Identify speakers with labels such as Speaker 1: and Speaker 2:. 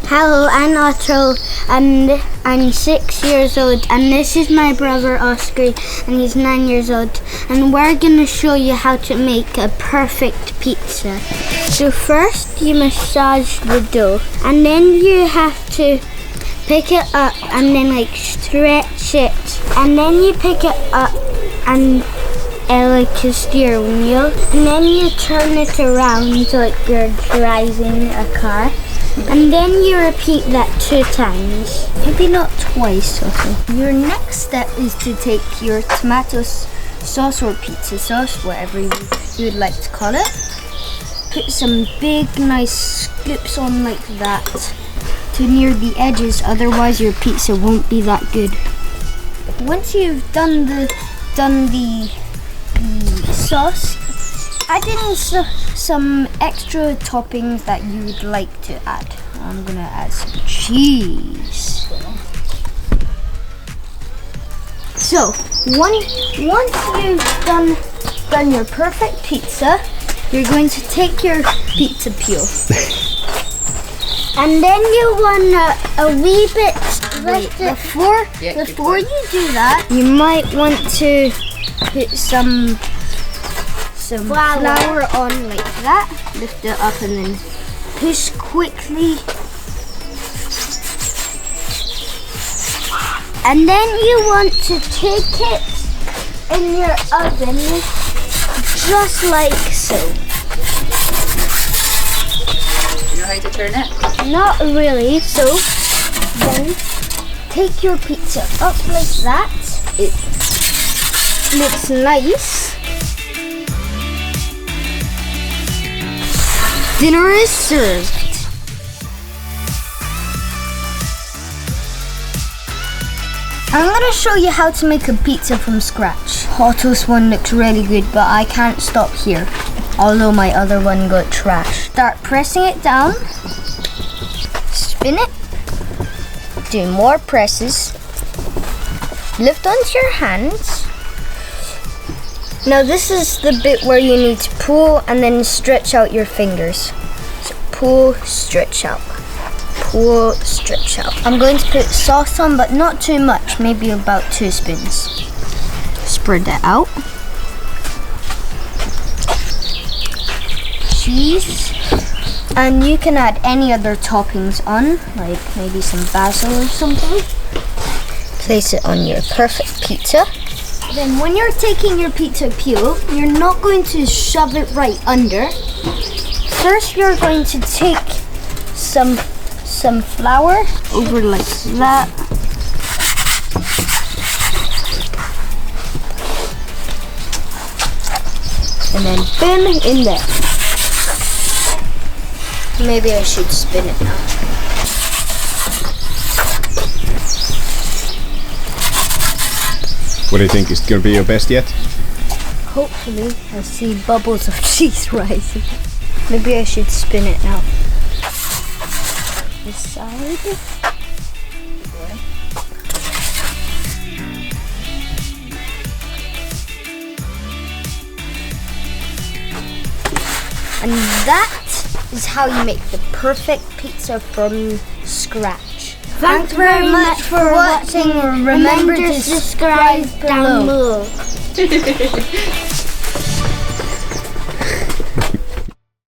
Speaker 1: Hello, I'm Otto, and I'm 6 years old, and this is my brother Oscar, and he's 9 years old, and we're going to show you how to make a perfect pizza. So first you massage the dough, and then you have to pick it up and then like stretch it, and then you pick it up and like a steering wheel, and then you turn it around like you're driving a car. And then you repeat that 2 times. Maybe not twice, okay. Your next step is to take your tomato sauce or pizza sauce, whatever you would like to call it. Put some big, nice scoops on like that to near the edges, otherwise your pizza won't be that good. Once you've done the sauce, add in some extra toppings that you would like to add. I'm gonna add some cheese. So once you've done your perfect pizza, you're going to take your pizza peel, and then you want a wee bit. Before you do that, you might want to put some flour on like that. Lift it up and then push quickly. And then you want to take it in your oven just like so.
Speaker 2: You know how to turn it?
Speaker 1: Not really. So then take your pizza up like that. It looks nice. Dinner is served. I'm gonna show you how to make a pizza from scratch. Otto's one looks really good, but I can't stop here, although my other one got trashed. Start pressing it down, spin it, do more presses, lift onto your hands. Now this is the bit where you need to pull and then stretch out your fingers. So pull, stretch out. Pull, stretch out. I'm going to put sauce on, but not too much, maybe about 2 spoons. Spread it out. Cheese. And you can add any other toppings on, like maybe some basil or something. Place it on your perfect pizza. Then when you're taking your pizza peel, you're not going to shove it right under. First you're going to take some flour over like that. And then boom, in there. Maybe I should spin it now.
Speaker 3: What do you think? Is it going to be your best yet?
Speaker 1: Hopefully. I see bubbles of cheese rising. Maybe I should spin it now. This side. And that is how you make the perfect pizza from scratch. Thanks very much for watching. Remember to subscribe down below.